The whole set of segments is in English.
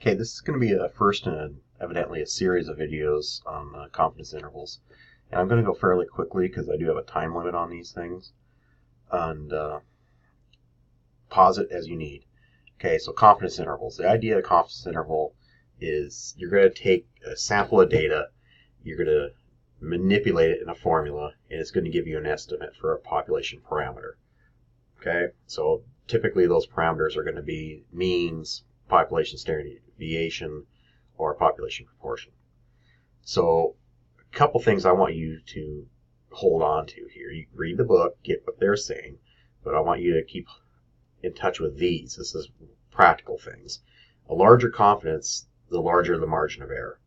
Okay, this is going to be a first in evidently a series of videos on confidence intervals. And I'm going to go fairly quickly because I do have a time limit on these things. And pause it as you need. Okay, so confidence intervals. The idea of confidence interval is you're going to take a sample of data, you're going to manipulate it in a formula, and it's going to give you an estimate for a population parameter. Okay, so typically those parameters are going to be means, population standard deviation, or population proportion. So a couple things I want you to hold on to here. You read the book, get what they're saying, but I want you to keep in touch with these. This is practical things. A larger confidence, the larger the margin of error.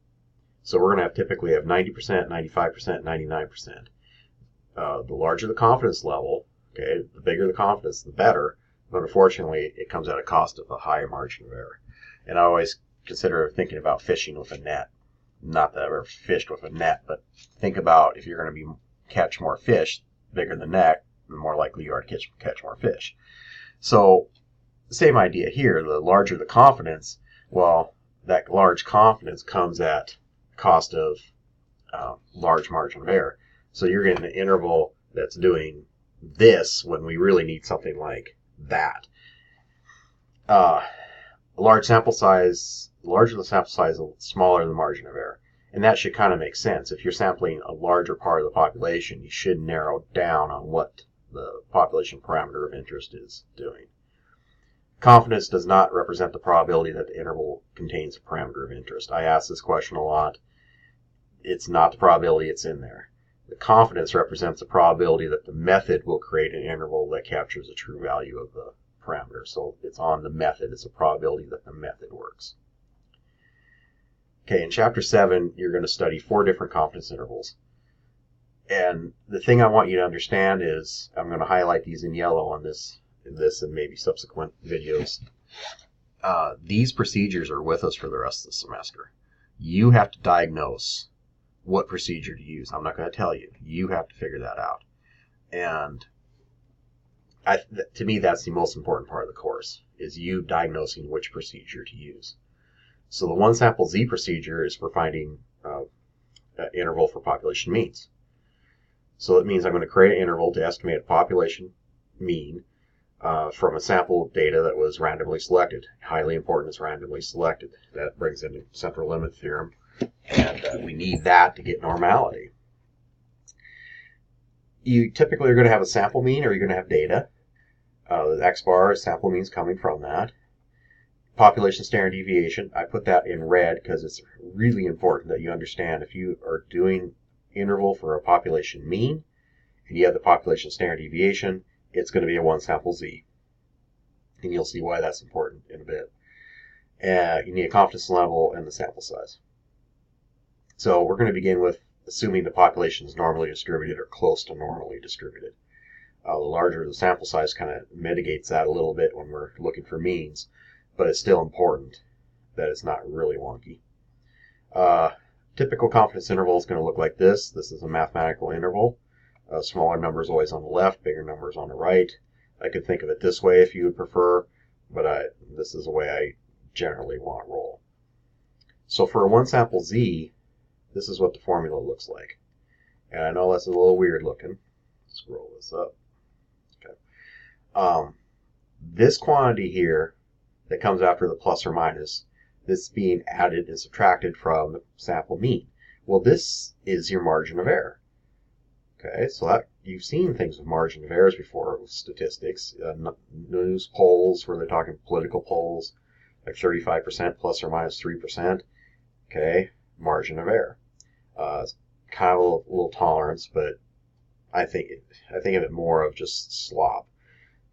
So we're going to typically have 90%, 95%, 99%. The larger the confidence level, okay, the bigger the confidence, the better. But unfortunately, it comes at a cost of a higher margin of error. And I always consider thinking about fishing with a net. Not that I've ever fished with a net, but think about if you're going to catch more fish, bigger the net, the more likely you are to catch more fish. So, same idea here. The larger the confidence, well, that large confidence comes at cost of large margin of error. So you're getting an interval that's doing this when we really need something like that. Large sample size, the larger the sample size, the smaller the margin of error. And that should kind of make sense. If you're sampling a larger part of the population, you should narrow down on what the population parameter of interest is doing. Confidence does not represent the probability that the interval contains a parameter of interest. I ask this question a lot. It's not the probability, it's in there. The confidence represents the probability that the method will create an interval that captures the true value of the parameter. So it's on the method. It's a probability that the method works. Okay, in Chapter 7, you're going to study 4 different confidence intervals. And the thing I want you to understand is, I'm going to highlight these in yellow on this and maybe subsequent videos. These procedures are with us for the rest of the semester. You have to diagnose what procedure to use. I'm not going to tell you. You have to figure that out. And to me, that's the most important part of the course, is you diagnosing which procedure to use. So the one sample Z procedure is for finding an interval for population means. So it means I'm going to create an interval to estimate a population mean from a sample of data that was randomly selected. Highly important is randomly selected. That brings in the central limit theorem. And we need that to get normality. You typically are going to have a sample mean, or you're going to have data. The X bar is sample means coming from that. Population standard deviation, I put that in red because it's really important that you understand if you are doing interval for a population mean and you have the population standard deviation, it's going to be a one sample Z. And you'll see why that's important in a bit. You need a confidence level and the sample size. So we're going to begin with assuming the population is normally distributed or close to normally distributed. The larger the sample size kind of mitigates that a little bit when we're looking for means, but it's still important that it's not really wonky. Typical confidence interval is going to look like this. This is a mathematical interval. Smaller numbers always on the left, bigger numbers on the right. I could think of it this way if you would prefer, but this is the way I generally want to roll. So for a one sample Z, this is what the formula looks like. And I know that's a little weird looking. Scroll this up. Okay. This quantity here that comes after the plus or minus, this being added and subtracted from the sample mean. Well, this is your margin of error. Okay, so that you've seen things with margin of errors before with statistics. News polls where they're talking political polls, like 35% plus or minus 3%. Okay, margin of error. It's kind of a little tolerance, but I think of it more of just slop.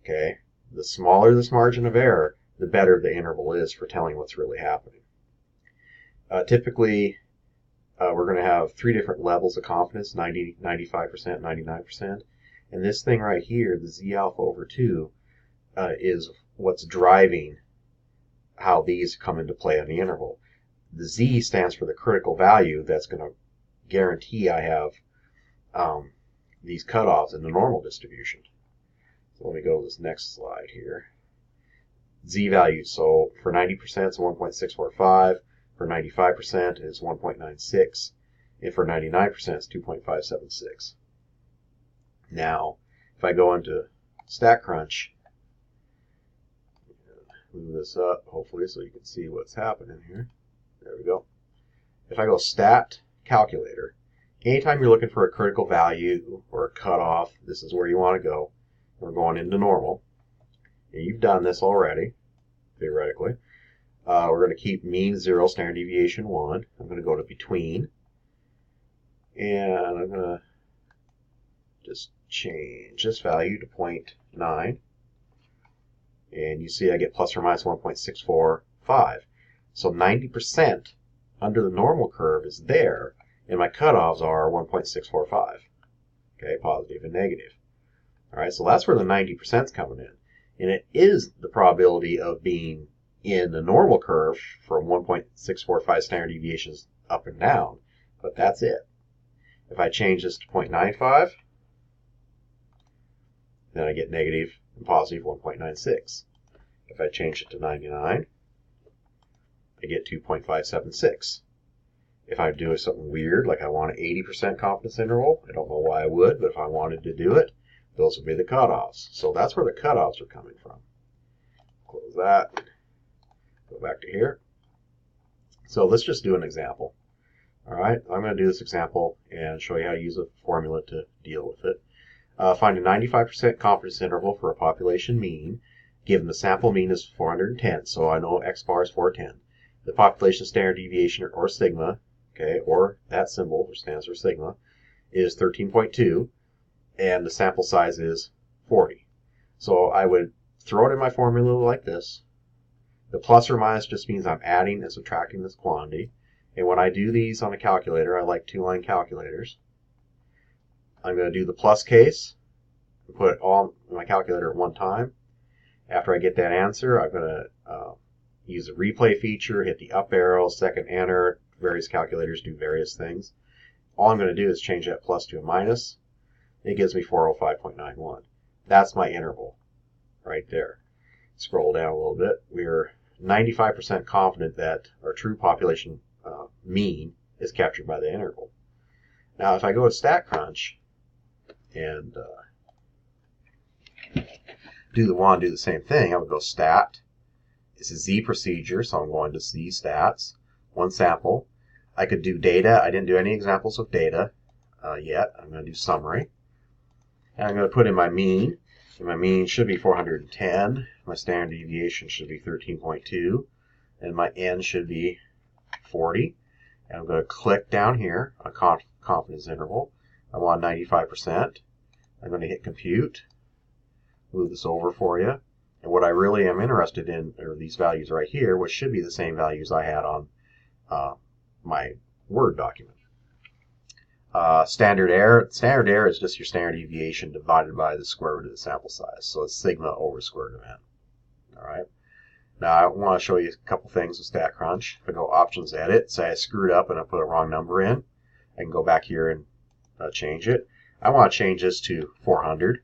Okay, the smaller this margin of error, the better the interval is for telling what's really happening. Typically, we're going to have 3 different levels of confidence, 90, 95%, 99%. And this thing right here, the Z alpha over 2, is what's driving how these come into play on the interval. The Z stands for the critical value that's going to guarantee I have these cutoffs in the normal distribution. So let me go to this next slide here. Z values. So for 90% it's 1.645, for 95% it's 1.96, and for 99% it's 2.576. Now, if I go into StatCrunch, move this up hopefully so you can see what's happening here. There we go. If I go Stat Calculator, anytime you're looking for a critical value or a cutoff, this is where you want to go. We're going into normal. And you've done this already, theoretically. We're going to keep mean 0, standard deviation 1. I'm going to go to between. And I'm going to just change this value to 0.9. And you see I get plus or minus 1.645. So 90% under the normal curve is there, and my cutoffs are 1.645. Okay, positive and negative. All right, so that's where the 90% is coming in. And it is the probability of being in the normal curve from 1.645 standard deviations up and down, but that's it. If I change this to 0.95, then I get negative and positive 1.96. If I change it to 99, I get 2.576. If I'm doing something weird, like I want an 80% confidence interval, I don't know why I would, but if I wanted to do it, those would be the cutoffs. So that's where the cutoffs are coming from. Close that. Go back to here. So let's just do an example. All right, I'm going to do this example and show you how to use a formula to deal with it. Find a 95% confidence interval for a population mean, given the sample mean is 410, so I know X bar is 410. The population standard deviation, or sigma, okay, or that symbol, which stands for sigma, is 13.2, and the sample size is 40. So I would throw it in my formula like this. The plus or minus just means I'm adding and subtracting this quantity. And when I do these on a calculator, I like two-line calculators. I'm going to do the plus case and put it all in my calculator at one time. After I get that answer, I'm going to use the replay feature, hit the up arrow, second enter. Various calculators do various things. All I'm going to do is change that plus to a minus. It gives me 405.91. That's my interval right there. Scroll down a little bit. We're 95% confident that our true population mean is captured by the interval. Now, if I go to StatCrunch and do the same thing, I would go Stat. It's a Z procedure, so I'm going to Z stats. One sample. I could do data. I didn't do any examples of data yet. I'm going to do summary. And I'm going to put in my mean. And my mean should be 410. My standard deviation should be 13.2. And my N should be 40. And I'm going to click down here on confidence interval. I want 95%. I'm going to hit compute. Move this over for you. And what I really am interested in are these values right here, which should be the same values I had on my Word document. Standard error. Standard error is just your standard deviation divided by the square root of the sample size. So it's sigma over square root of n. All right. Now I want to show you a couple things with StatCrunch. If I go Options Edit, say I screwed up and I put a wrong number in, I can go back here and change it. I want to change this to 400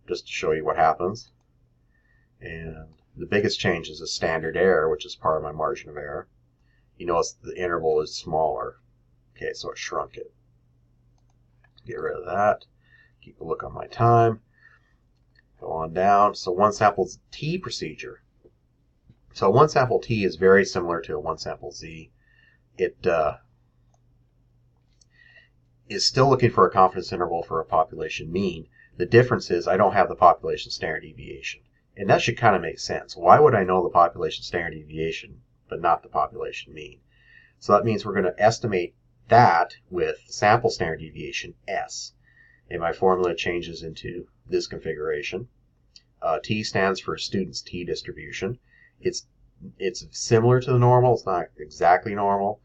just to show you what happens. And the biggest change is the standard error, which is part of my margin of error. You notice the interval is smaller. Okay, so it shrunk it. Get rid of that. Keep a look on my time. Go on down. So one sample T procedure. So one sample T is very similar to a one sample Z. It is still looking for a confidence interval for a population mean. The difference is I don't have the population standard deviation. And that should kind of make sense. Why would I know the population standard deviation but not the population mean? So that means we're going to estimate that with sample standard deviation S. And my formula changes into this configuration. T stands for student's T distribution. It's similar to the normal. It's not exactly normal.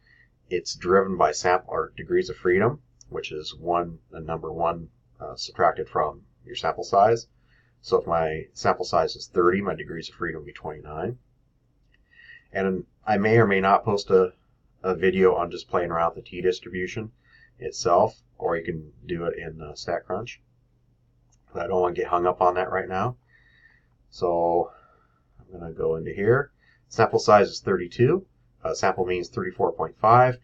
It's driven by sample or degrees of freedom, which is number one subtracted from your sample size. So if my sample size is 30, my degrees of freedom will be 29. And I may or may not post a video on just playing around with the T distribution itself, or you can do it in StatCrunch. But I don't want to get hung up on that right now. So I'm going to go into here. Sample size is 32. Sample mean is 34.5.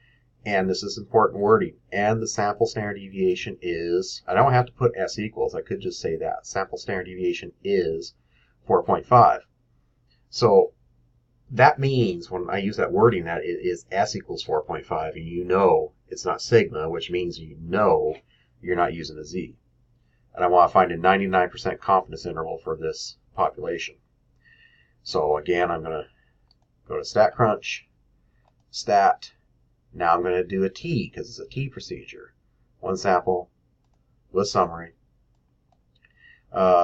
And this is important wording. And the sample standard deviation is, I don't have to put S equals. I could just say that. Sample standard deviation is 4.5. So that means when I use that wording that it is S equals 4.5, and you know it's not sigma, which means you know you're not using a Z. And I want to find a 99% confidence interval for this population. So again, I'm going to go to StatCrunch, Stat. Now I'm going to do a T because it's a T procedure. One sample with summary.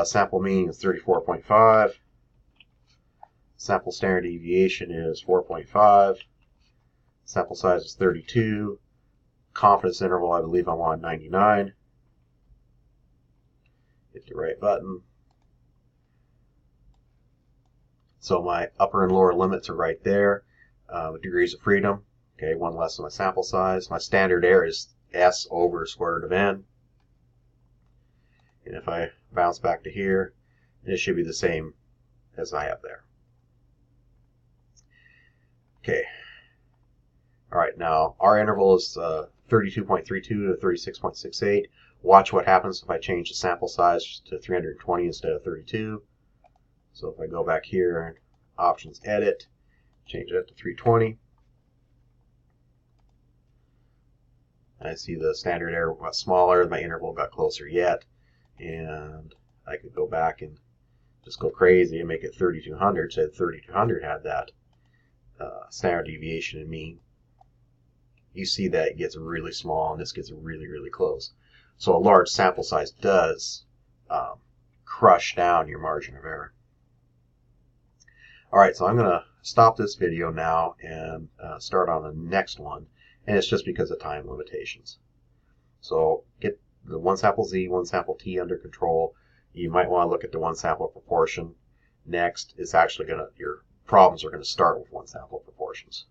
Sample mean is 34.5. Sample standard deviation is 4.5. Sample size is 32. Confidence interval, I believe I want 99. Hit the right button. So my upper and lower limits are right there. Degrees of freedom. Okay, one less than my sample size. My standard error is S over square root of N. And if I bounce back to here, it should be the same as I have there. Okay. All right, now our interval is 32.32 to 36.68. Watch what happens if I change the sample size to 320 instead of 32. So if I go back here and options edit, change it to 320. I see the standard error got smaller, my interval got closer yet, and I could go back and just go crazy and make it 3200. So 3200 had that standard deviation and mean. You see that it gets really small and this gets really, really close. So a large sample size does crush down your margin of error. All right, so I'm going to stop this video now and start on the next one. And it's just because of time limitations. So get the one sample Z, one sample T under control. You might want to look at the one sample proportion. Next, it's actually your problems are going to start with one sample proportions.